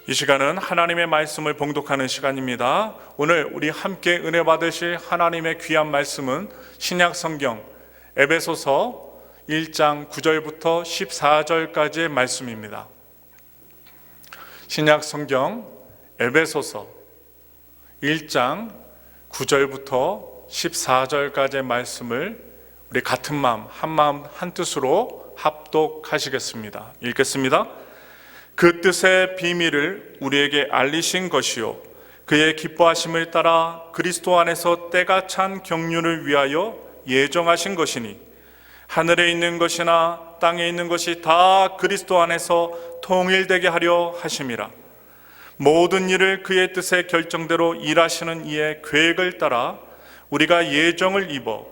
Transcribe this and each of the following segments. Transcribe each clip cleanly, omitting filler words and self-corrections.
이 시간은 하나님의 말씀을 봉독하는 시간입니다. 오늘 우리 함께 은혜 받으실 하나님의 귀한 말씀은 신약 성경 에베소서 1장 9절부터 14절까지의 말씀입니다. 신약 성경 에베소서 1장 9절부터 14절까지의 말씀을 우리 같은 마음, 한 마음, 한 뜻으로 합독하시겠습니다. 읽겠습니다. 그 뜻의 비밀을 우리에게 알리신 것이요 그의 기뻐하심을 따라 그리스도 안에서 때가 찬 경륜을 위하여 예정하신 것이니 하늘에 있는 것이나 땅에 있는 것이 다 그리스도 안에서 통일되게 하려 하심이라. 모든 일을 그의 뜻의 결정대로 일하시는 이의 계획을 따라 우리가 예정을 입어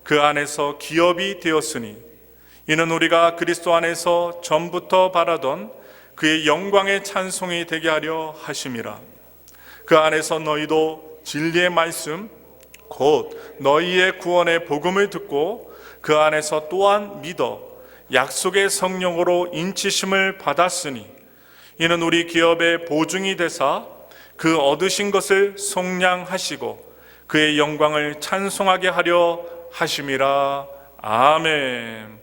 그 안에서 기업이 되었으니 이는 우리가 그리스도 안에서 전부터 바라던 그의 영광의 찬송이 되게 하려 하심이라. 그 안에서 너희도 진리의 말씀 곧 너희의 구원의 복음을 듣고 그 안에서 또한 믿어 약속의 성령으로 인치심을 받았으니 이는 우리 기업의 보증이 되사 그 얻으신 것을 속량하시고 그의 영광을 찬송하게 하려 하심이라. 아멘.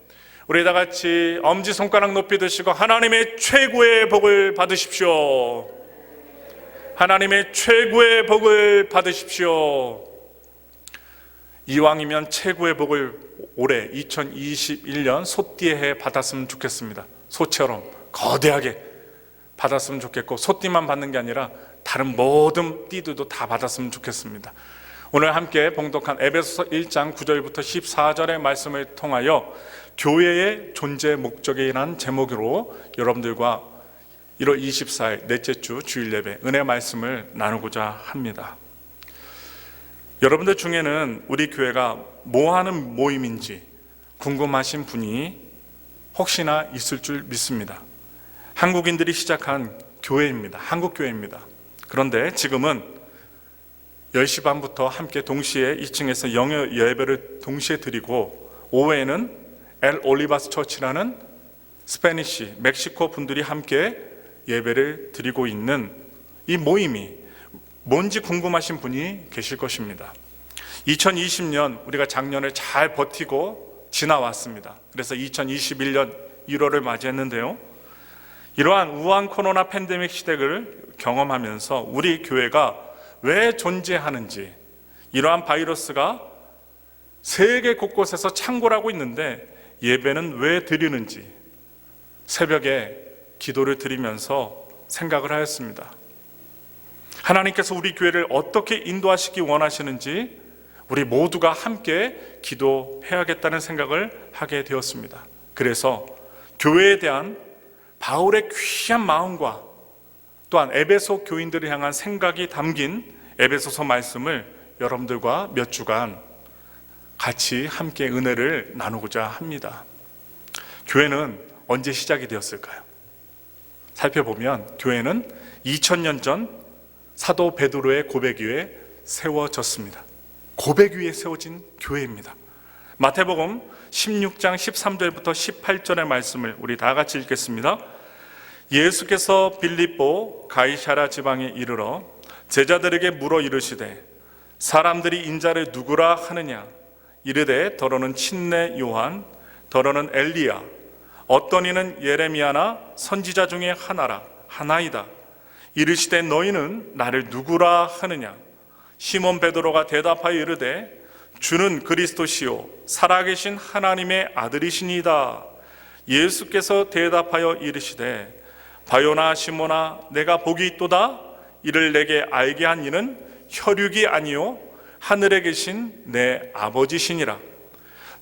우리 다 같이 엄지손가락 높이 드시고 하나님의 최고의 복을 받으십시오. 하나님의 최고의 복을 받으십시오. 이왕이면 최고의 복을 올해 2021년 소띠의 해 받았으면 좋겠습니다. 소처럼 거대하게 받았으면 좋겠고, 소띠만 받는 게 아니라 다른 모든 띠들도 다 받았으면 좋겠습니다. 오늘 함께 봉독한 에베소서 1장 9절부터 14절의 말씀을 통하여 교회의 존재 목적이라는 제목으로 여러분들과 1월 24일 넷째 주 주일 예배 은혜 말씀을 나누고자 합니다. 여러분들 중에는 우리 교회가 뭐 하는 모임인지 궁금하신 분이 혹시나 있을 줄 믿습니다. 한국인들이 시작한 교회입니다. 한국교회입니다. 그런데 지금은 10시 반부터 함께 동시에 2층에서 영어 예배를 동시에 드리고, 오후에는 엘 올리바스 처치라는 스페니시, 멕시코 분들이 함께 예배를 드리고 있는 이 모임이 뭔지 궁금하신 분이 계실 것입니다. 2020년 우리가 작년을 잘 버티고 지나왔습니다. 그래서 2021년 1월을 맞이했는데요. 이러한 우한 코로나 팬데믹 시대를 경험하면서 우리 교회가 왜 존재하는지, 이러한 바이러스가 세계 곳곳에서 창궐하고 있는데 예배는 왜 드리는지 새벽에 기도를 드리면서 생각을 하였습니다. 하나님께서 우리 교회를 어떻게 인도하시기 원하시는지 우리 모두가 함께 기도해야겠다는 생각을 하게 되었습니다. 그래서 교회에 대한 바울의 귀한 마음과 또한 에베소 교인들을 향한 생각이 담긴 에베소서 말씀을 여러분들과 몇 주간 같이 함께 은혜를 나누고자 합니다. 교회는 언제 시작이 되었을까요? 살펴보면 교회는 2000년 전 사도 베드로의 고백 위에 세워졌습니다. 고백 위에 세워진 교회입니다. 마태복음 16장 13절부터 18절의 말씀을 우리 다 같이 읽겠습니다. 예수께서 빌립보 가이사랴 지방에 이르러 제자들에게 물어 이르시되 사람들이 인자를 누구라 하느냐? 이르되 더러는 친내 요한, 더러는 엘리야, 어떤 이는 예레미야나 선지자 중에 하나이다. 이르시되 너희는 나를 누구라 하느냐? 시몬 베드로가 대답하여 이르되 주는 그리스도시요 살아계신 하나님의 아들이시니이다. 예수께서 대답하여 이르시되 바요나 시몬아 내가 복이 있도다. 이를 내게 알게 한 이는 혈육이 아니요 하늘에 계신 내 아버지시니라.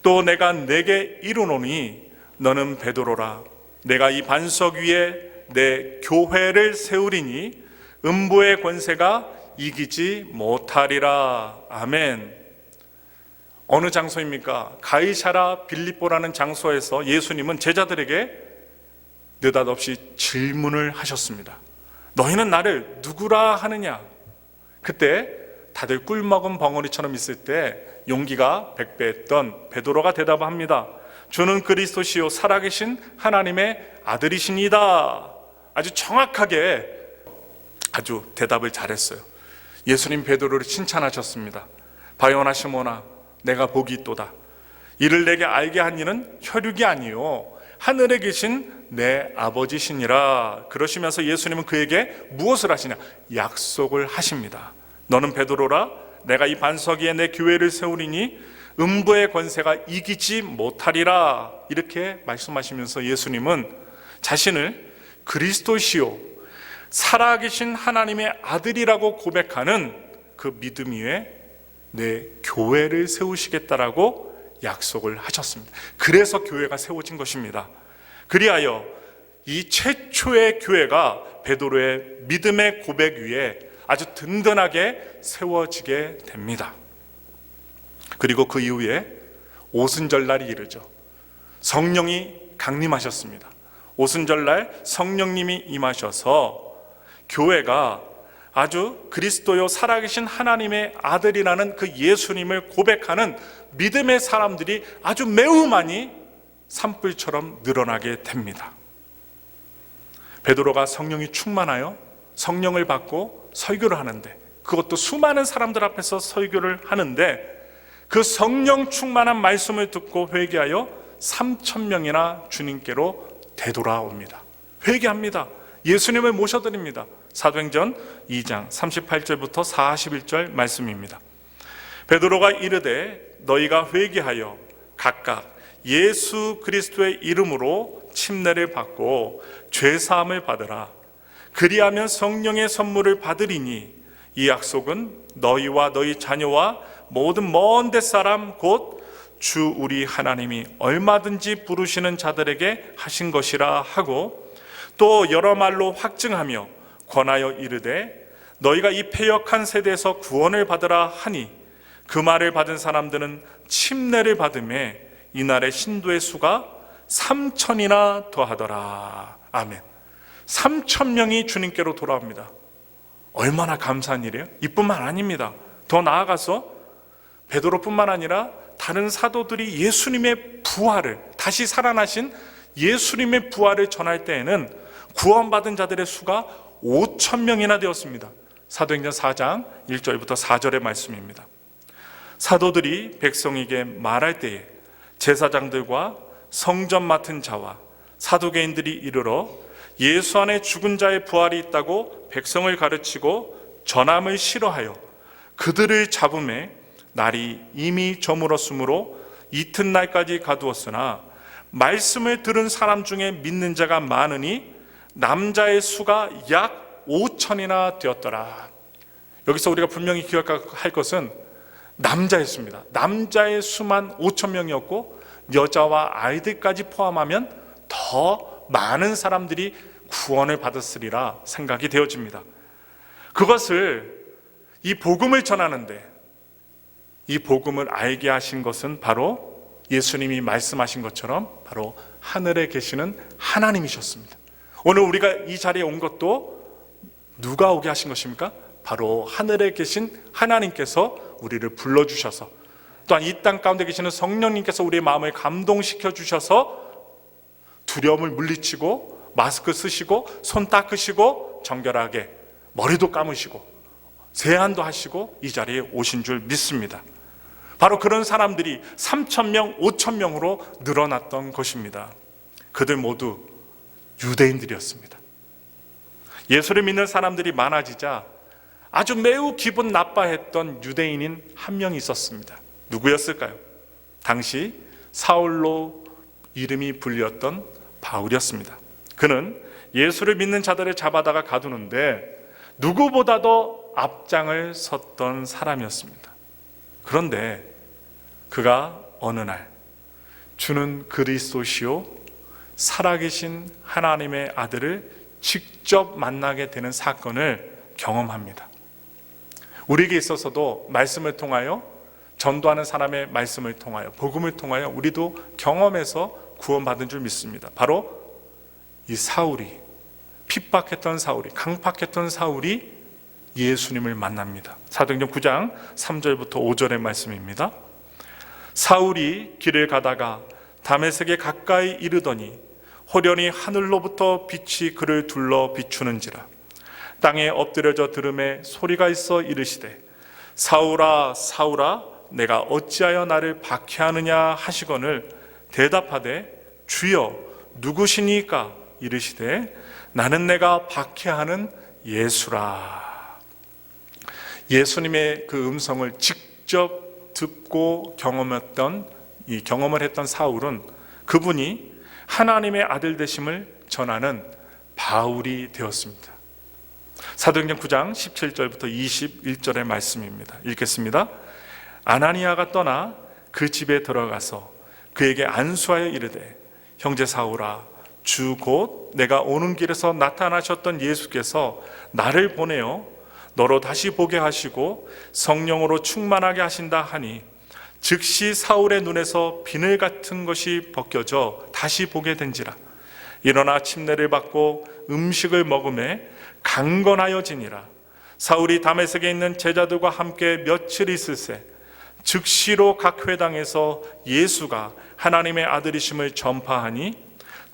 또 내가 내게 이르노니 너는 베드로라. 내가 이 반석 위에 내 교회를 세우리니 음부의 권세가 이기지 못하리라. 아멘. 어느 장소입니까? 가이사랴 빌립보라는 장소에서 예수님은 제자들에게 느닷없이 질문을 하셨습니다. 너희는 나를 누구라 하느냐? 그때 다들 꿀먹은 벙어리처럼 있을 때 용기가 백배했던 베드로가 대답합니다. 주는 그리스도시요 살아계신 하나님의 아들이시니다. 아주 정확하게 아주 대답을 잘했어요. 예수님 베드로를 칭찬하셨습니다. 바요나 시몬아, 내가 복이 있도다. 이를 내게 알게 한 이는 혈육이 아니요 하늘에 계신 내 아버지시니라. 그러시면서 예수님은 그에게 무엇을 하시냐? 약속을 하십니다. 너는 베드로라, 내가 이 반석 위에 내 교회를 세우리니 음부의 권세가 이기지 못하리라. 이렇게 말씀하시면서 예수님은 자신을 그리스도시요 살아계신 하나님의 아들이라고 고백하는 그 믿음 위에 내 교회를 세우시겠다라고 약속을 하셨습니다. 그래서 교회가 세워진 것입니다. 그리하여 이 최초의 교회가 베드로의 믿음의 고백 위에 아주 든든하게 세워지게 됩니다. 그리고 그 이후에 오순절날이 이르죠. 성령이 강림하셨습니다. 오순절날 성령님이 임하셔서 교회가 아주 그리스도요 살아계신 하나님의 아들이라는 그 예수님을 고백하는 믿음의 사람들이 아주 매우 많이 산불처럼 늘어나게 됩니다. 베드로가 성령이 충만하여 성령을 받고 설교를 하는데, 그것도 수많은 사람들 앞에서 설교를 하는데, 그 성령 충만한 말씀을 듣고 회개하여 3,000명이나 주님께로 되돌아옵니다. 회개합니다. 예수님을 모셔드립니다. 사도행전 2장 38절부터 41절 말씀입니다. 베드로가 이르되 너희가 회개하여 각각 예수 그리스도의 이름으로 침례를 받고 죄사함을 받으라. 그리하면 성령의 선물을 받으리니 이 약속은 너희와 너희 자녀와 모든 먼 데 사람 곧 주 우리 하나님이 얼마든지 부르시는 자들에게 하신 것이라 하고, 또 여러 말로 확증하며 권하여 이르되 너희가 이 패역한 세대에서 구원을 받으라 하니, 그 말을 받은 사람들은 침례를 받음에 이날의 신도의 수가 3,000이나 더하더라. 아멘. 3,000명이 주님께로 돌아옵니다. 얼마나 감사한 일이에요. 이뿐만 아닙니다. 더 나아가서 베드로뿐만 아니라 다른 사도들이 예수님의 부활을, 다시 살아나신 예수님의 부활을 전할 때에는 구원받은 자들의 수가 5,000명이나 되었습니다. 사도행전 4장 1절부터 4절의 말씀입니다. 사도들이 백성에게 말할 때에 제사장들과 성전 맡은 자와 사두개인들이 이르러 예수 안에 죽은 자의 부활이 있다고 백성을 가르치고 전함을 싫어하여 그들을 잡음에 날이 이미 저물었으므로 이튿날까지 가두었으나 말씀을 들은 사람 중에 믿는 자가 많으니 남자의 수가 약 5,000이나 되었더라. 여기서 우리가 분명히 기억할 것은 남자였습니다. 남자의 수만 5,000명이었고 여자와 아이들까지 포함하면 더 많은 사람들이 구원을 받았으리라 생각이 되어집니다. 그것을, 이 복음을 전하는데 이 복음을 알게 하신 것은 바로 예수님이 말씀하신 것처럼 바로 하늘에 계시는 하나님이셨습니다. 오늘 우리가 이 자리에 온 것도 누가 오게 하신 것입니까? 바로 하늘에 계신 하나님께서 우리를 불러주셔서, 또한 이 땅 가운데 계시는 성령님께서 우리의 마음을 감동시켜 주셔서 두려움을 물리치고 마스크 쓰시고 손 닦으시고 정결하게 머리도 감으시고 세안도 하시고 이 자리에 오신 줄 믿습니다. 바로 그런 사람들이 3,000명, 5,000명으로 늘어났던 것입니다. 그들 모두 유대인들이었습니다. 예수를 믿는 사람들이 많아지자 아주 매우 기분 나빠했던 유대인인 한 명이 있었습니다. 누구였을까요? 당시 사울로 이름이 불렸던 바울이었습니다. 그는 예수를 믿는 자들을 잡아다가 가두는데 누구보다도 앞장을 섰던 사람이었습니다. 그런데 그가 어느 날 주는 그리스도시요 살아계신 하나님의 아들을 직접 만나게 되는 사건을 경험합니다. 우리에게 있어서도 말씀을 통하여, 전도하는 사람의 말씀을 통하여, 복음을 통하여 우리도 경험해서 구원받은 줄 믿습니다. 바로 이 사울이, 핍박했던 사울이, 강팍했던 사울이 예수님을 만납니다. 사도행전 9장 3절부터 5절의 말씀입니다. 사울이 길을 가다가 다메섹에 가까이 이르더니 호련히 하늘로부터 빛이 그를 둘러 비추는지라. 땅에 엎드려져 들음에 소리가 있어 이르시되 사울아 사울아 내가 어찌하여 나를 박해하느냐 하시거늘 대답하되 주여 누구시니까 이르시되 나는 내가 박해하는 예수라. 예수님의 그 음성을 직접 듣고 경험을 했던 사울은 그분이 하나님의 아들 되심을 전하는 바울이 되었습니다. 사도행전 9장 17절부터 21절의 말씀입니다. 읽겠습니다. 아나니아가 떠나 그 집에 들어가서 그에게 안수하여 이르되 형제 사울아 주 곧 내가 오는 길에서 나타나셨던 예수께서 나를 보내어 너로 다시 보게 하시고 성령으로 충만하게 하신다 하니 즉시 사울의 눈에서 비늘 같은 것이 벗겨져 다시 보게 된지라. 일어나 침례를 받고 음식을 먹음에 강건하여지니라. 사울이 다메섹에 있는 제자들과 함께 며칠 있을새 즉시로 각 회당에서 예수가 하나님의 아들이심을 전파하니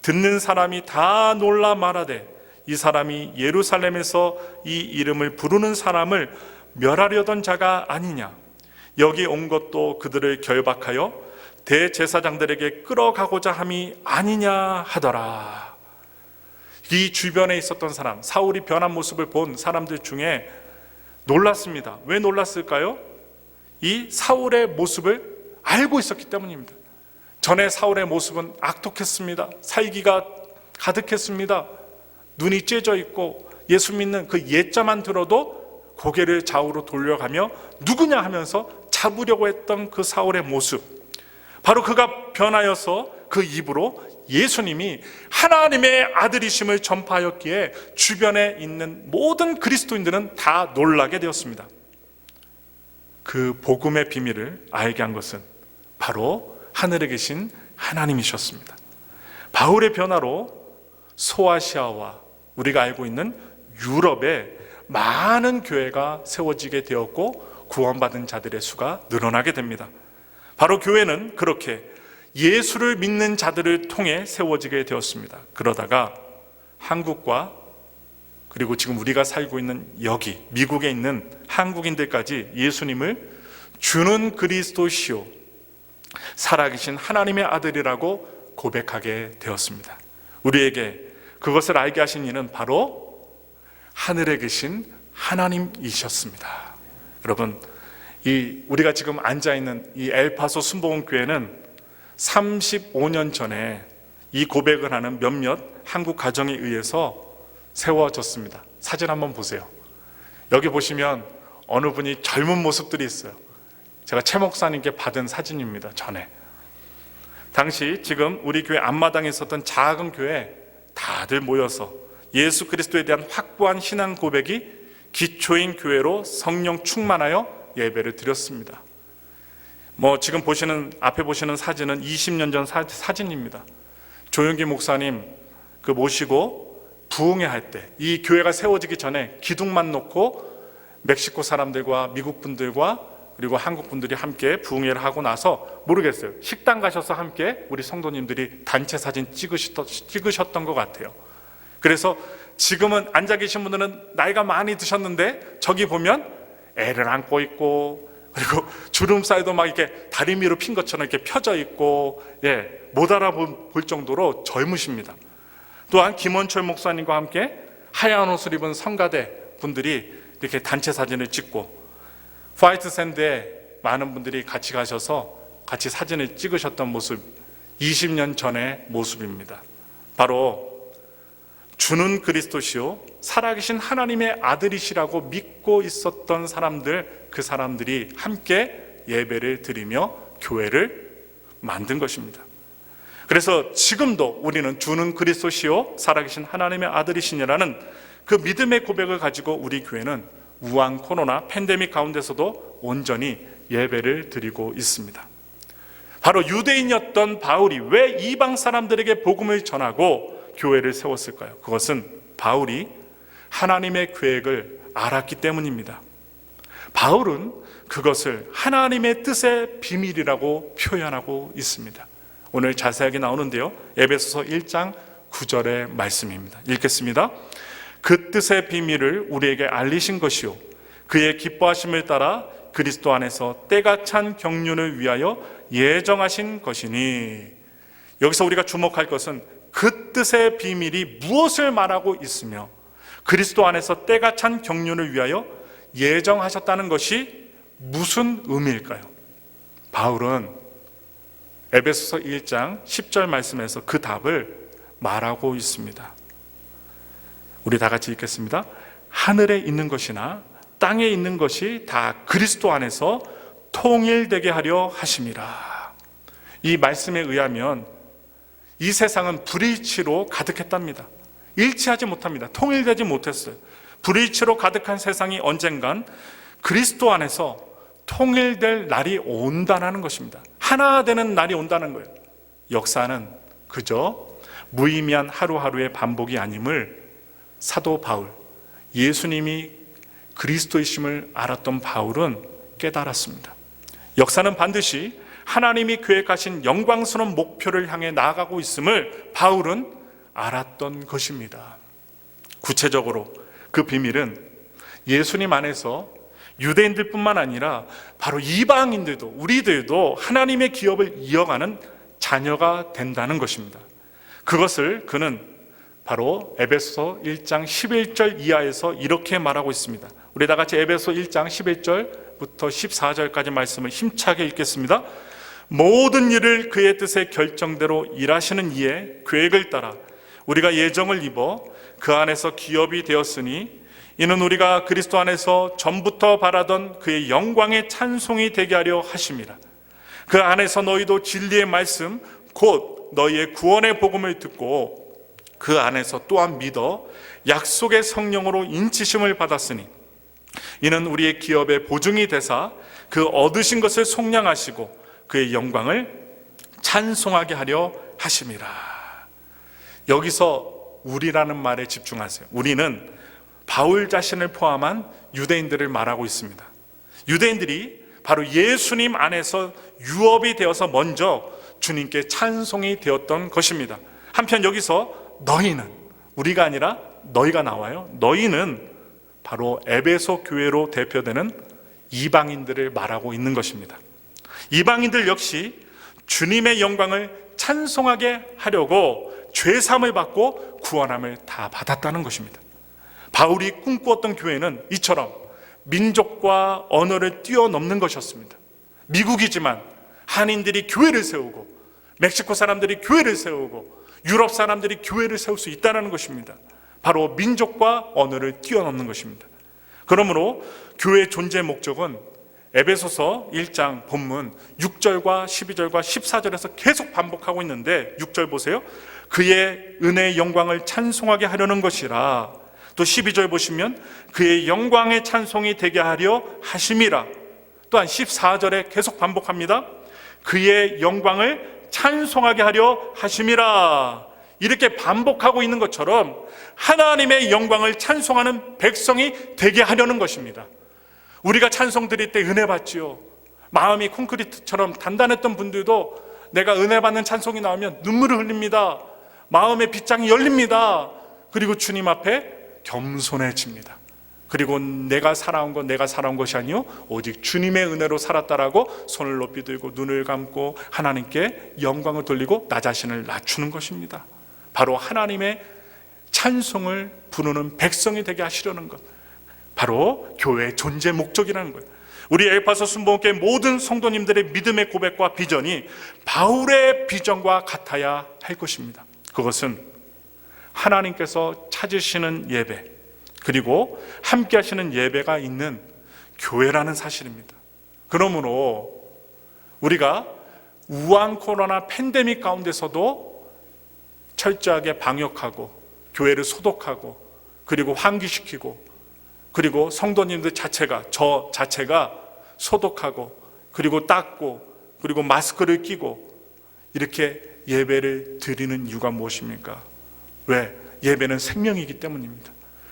듣는 사람이 다 놀라 말하되 이 사람이 예루살렘에서 이 이름을 부르는 사람을 멸하려던 자가 아니냐. 여기 온 것도 그들을 결박하여 대제사장들에게 끌어가고자 함이 아니냐 하더라. 이 주변에 있었던 사람, 사울이 변한 모습을 본 사람들 중에 놀랐습니다. 왜 놀랐을까요? 이 사울의 모습을 알고 있었기 때문입니다. 전에 사울의 모습은 악독했습니다. 살기가 가득했습니다. 눈이 째져 있고 예수 믿는 그 예자만 들어도 고개를 좌우로 돌려가며 누구냐 하면서 잡으려고 했던 그 사울의 모습, 바로 그가 변하여서 그 입으로 예수님이 하나님의 아들이심을 전파하였기에 주변에 있는 모든 그리스도인들은 다 놀라게 되었습니다. 그 복음의 비밀을 알게 한 것은 바로 하늘에 계신 하나님이셨습니다. 바울의 변화로 소아시아와 우리가 알고 있는 유럽에 많은 교회가 세워지게 되었고 구원받은 자들의 수가 늘어나게 됩니다. 바로 교회는 그렇게 예수를 믿는 자들을 통해 세워지게 되었습니다. 그러다가 한국과 그리고 지금 우리가 살고 있는 여기 미국에 있는 한국인들까지 예수님을 주는 그리스도시요 살아계신 하나님의 아들이라고 고백하게 되었습니다. 우리에게 그것을 알게 하신 이는 바로 하늘에 계신 하나님이셨습니다. 여러분, 우리가 지금 앉아있는 이 엘파소 순복음교회는 35년 전에 이 고백을 하는 몇몇 한국 가정에 의해서 세워졌습니다. 사진 한번 보세요. 여기 보시면 어느 분이 젊은 모습들이 있어요. 제가 최 목사님께 받은 사진입니다. 전에 당시 지금 우리 교회 앞마당에 있었던 작은 교회 다들 모여서 예수 그리스도에 대한 확고한 신앙 고백이 기초인 교회로 성령 충만하여 예배를 드렸습니다. 지금 앞에 보시는 사진은 20년 전 사진입니다. 조용기 목사님 모시고 부흥회 할 때, 이 교회가 세워지기 전에 기둥만 놓고 멕시코 사람들과 미국 분들과 그리고 한국 분들이 함께 부흥회를 하고 나서 모르겠어요. 식당 가셔서 함께 우리 성도님들이 단체 사진 찍으셨던 것 같아요. 그래서 지금은 앉아 계신 분들은 나이가 많이 드셨는데 저기 보면 애를 안고 있고 그리고 주름살도 막 이렇게 다리미로 핀 것처럼 이렇게 펴져 있고 못 알아볼 정도로 젊으십니다. 또한 김원철 목사님과 함께 하얀 옷을 입은 성가대 분들이 이렇게 단체 사진을 찍고 화이트 샌드에 많은 분들이 같이 가셔서 같이 사진을 찍으셨던 모습, 20년 전의 모습입니다. 바로 주는 그리스도시요 살아계신 하나님의 아들이시라고 믿고 있었던 사람들, 그 사람들이 함께 예배를 드리며 교회를 만든 것입니다. 그래서 지금도 우리는 주는 그리스도시요 살아계신 하나님의 아들이시니라는 그 믿음의 고백을 가지고 우리 교회는 우한 코로나 팬데믹 가운데서도 온전히 예배를 드리고 있습니다. 바로 유대인이었던 바울이 왜 이방 사람들에게 복음을 전하고 교회를 세웠을까요? 그것은 바울이 하나님의 계획을 알았기 때문입니다. 바울은 그것을 하나님의 뜻의 비밀이라고 표현하고 있습니다. 오늘 자세하게 나오는데요, 에베소서 1장 9절의 말씀입니다. 읽겠습니다. 그 뜻의 비밀을 우리에게 알리신 것이요 그의 기뻐하심을 따라 그리스도 안에서 때가 찬 경륜을 위하여 예정하신 것이니. 여기서 우리가 주목할 것은 그 뜻의 비밀이 무엇을 말하고 있으며 그리스도 안에서 때가 찬 경륜을 위하여 예정하셨다는 것이 무슨 의미일까요? 바울은 에베소서 1장 10절 말씀에서 그 답을 말하고 있습니다. 우리 다 같이 읽겠습니다. 하늘에 있는 것이나 땅에 있는 것이 다 그리스도 안에서 통일되게 하려 하심이라. 이 말씀에 의하면 이 세상은 불일치로 가득했답니다. 일치하지 못합니다. 통일되지 못했어요. 불일치로 가득한 세상이 언젠간 그리스도 안에서 통일될 날이 온다는 것입니다. 하나 되는 날이 온다는 거예요. 역사는 그저 무의미한 하루하루의 반복이 아님을 사도 바울, 예수님이 그리스도이심을 알았던 바울은 깨달았습니다. 역사는 반드시 하나님이 계획하신 영광스러운 목표를 향해 나아가고 있음을 바울은 알았던 것입니다. 구체적으로 그 비밀은 예수님 안에서 유대인들뿐만 아니라 바로 이방인들도, 우리들도 하나님의 기업을 이어가는 자녀가 된다는 것입니다. 그것을 그는 바로 에베소 1장 11절 이하에서 이렇게 말하고 있습니다. 우리 다 같이 에베소 1장 11절부터 14절까지 말씀을 힘차게 읽겠습니다. 모든 일을 그의 뜻의 결정대로 일하시는 이의 계획을 따라 우리가 예정을 입어 그 안에서 기업이 되었으니 이는 우리가 그리스도 안에서 전부터 바라던 그의 영광의 찬송이 되게 하려 하심이라. 그 안에서 너희도 진리의 말씀 곧 너희의 구원의 복음을 듣고 그 안에서 또한 믿어 약속의 성령으로 인치심을 받았으니 이는 우리의 기업의 보증이 되사 그 얻으신 것을 속량하시고 그의 영광을 찬송하게 하려 하심이라. 여기서 우리라는 말에 집중하세요. 우리는 바울 자신을 포함한 유대인들을 말하고 있습니다. 유대인들이 바로 예수님 안에서 유업이 되어서 먼저 주님께 찬송이 되었던 것입니다. 한편 여기서 너희는, 우리가 아니라 너희가 나와요. 너희는 바로 에베소 교회로 대표되는 이방인들을 말하고 있는 것입니다. 이방인들 역시 주님의 영광을 찬송하게 하려고 죄사함을 받고 구원함을 다 받았다는 것입니다. 바울이 꿈꾸었던 교회는 이처럼 민족과 언어를 뛰어넘는 것이었습니다. 미국이지만 한인들이 교회를 세우고 멕시코 사람들이 교회를 세우고 유럽 사람들이 교회를 세울 수 있다는 것입니다. 바로 민족과 언어를 뛰어넘는 것입니다. 그러므로 교회의 존재 목적은 에베소서 1장 본문 6절과 12절과 14절에서 계속 반복하고 있는데 6절 보세요. 그의 은혜의 영광을 찬송하게 하려는 것이라. 또 12절 보시면 그의 영광의 찬송이 되게 하려 하심이라. 또한 14절에 계속 반복합니다. 그의 영광을 찬송하게 하려 하심이라. 이렇게 반복하고 있는 것처럼 하나님의 영광을 찬송하는 백성이 되게 하려는 것입니다. 우리가 찬송 드릴 때 은혜 받지요. 마음이 콘크리트처럼 단단했던 분들도 내가 은혜 받는 찬송이 나오면 눈물을 흘립니다. 마음의 빗장이 열립니다. 그리고 주님 앞에 겸손해집니다. 그리고 내가 살아온 것이 아니요 오직 주님의 은혜로 살았다라고 손을 높이 들고 눈을 감고 하나님께 영광을 돌리고 나 자신을 낮추는 것입니다. 바로 하나님의 찬송을 부르는 백성이 되게 하시려는 것, 바로 교회의 존재 목적이라는 거예요. 우리 에파소 순복음교회 모든 성도님들의 믿음의 고백과 비전이 바울의 비전과 같아야 할 것입니다. 그것은 하나님께서 찾으시는 예배, 그리고 함께 하시는 예배가 있는 교회라는 사실입니다. 그러므로 우리가 우한 코로나 팬데믹 가운데서도 철저하게 방역하고 교회를 소독하고 그리고 환기시키고 그리고 성도님들 자체가, 저 자체가 소독하고 그리고 닦고 그리고 마스크를 끼고 이렇게 예배를 드리는 이유가 무엇입니까? 왜? 예배는 생명이기 때문입니다.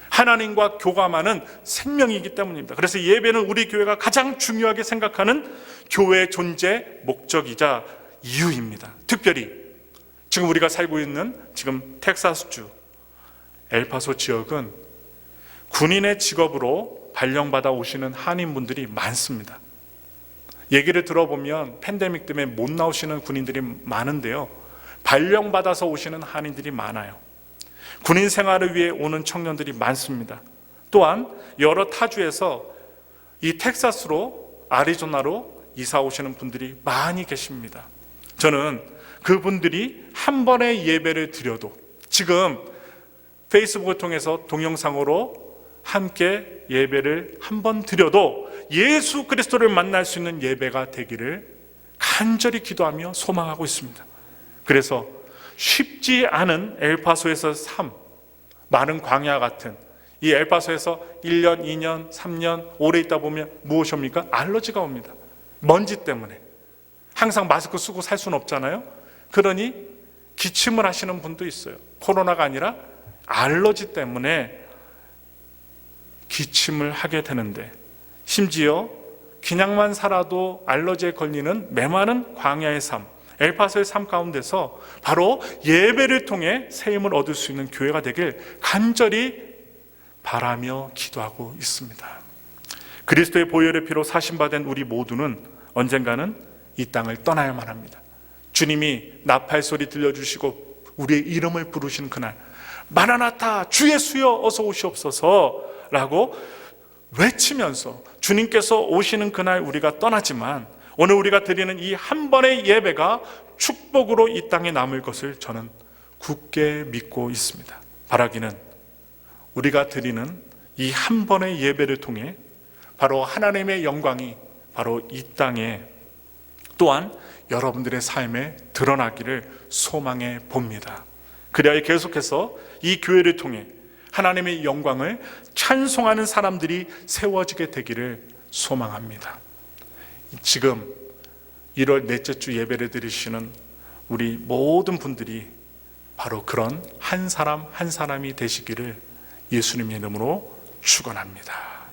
하나님과 교감하는 생명이기 때문입니다. 그래서 예배는 우리 교회가 가장 중요하게 생각하는 교회의 존재 목적이자 이유입니다. 특별히 지금 우리가 살고 있는 지금 텍사스주 엘파소 지역은 군인의 직업으로 발령받아 오시는 한인분들이 많습니다. 얘기를 들어보면 팬데믹 때문에 못 나오시는 군인들이 많은데요, 발령받아서 오시는 한인들이 많아요. 군인 생활을 위해 오는 청년들이 많습니다. 또한 여러 타주에서 이 텍사스로, 아리조나로 이사 오시는 분들이 많이 계십니다. 저는 그분들이 한 번의 예배를 드려도, 지금 페이스북을 통해서 동영상으로 함께 예배를 한 번 드려도 예수 그리스도를 만날 수 있는 예배가 되기를 간절히 기도하며 소망하고 있습니다. 그래서 쉽지 않은 엘파소에서 삶, 많은 광야 같은 이 엘파소에서 1년, 2년, 3년 오래 있다 보면 무엇입니까? 알러지가 옵니다. 먼지 때문에. 항상 마스크 쓰고 살 수는 없잖아요. 그러니 기침을 하시는 분도 있어요. 코로나가 아니라 알러지 때문에 기침을 하게 되는데, 심지어 그냥만 살아도 알러지에 걸리는 메마른 광야의 삶, 엘파소의 삶 가운데서 바로 예배를 통해 새 힘을 얻을 수 있는 교회가 되길 간절히 바라며 기도하고 있습니다. 그리스도의 보혈의 피로 사심받은 우리 모두는 언젠가는 이 땅을 떠나야만 합니다. 주님이 나팔 소리 들려주시고 우리의 이름을 부르시는 그날, 마라나타, 주 예수여 어서 오시옵소서 라고 외치면서 주님께서 오시는 그날 우리가 떠나지만, 오늘 우리가 드리는 이 한 번의 예배가 축복으로 이 땅에 남을 것을 저는 굳게 믿고 있습니다. 바라기는 우리가 드리는 이 한 번의 예배를 통해 바로 하나님의 영광이 바로 이 땅에, 또한 여러분들의 삶에 드러나기를 소망해 봅니다. 그래야 계속해서 이 교회를 통해 하나님의 영광을 찬송하는 사람들이 세워지게 되기를 소망합니다. 지금 1월 넷째 주 예배를 드리시는 우리 모든 분들이 바로 그런 한 사람 한 사람이 되시기를 예수님의 이름으로 축원합니다.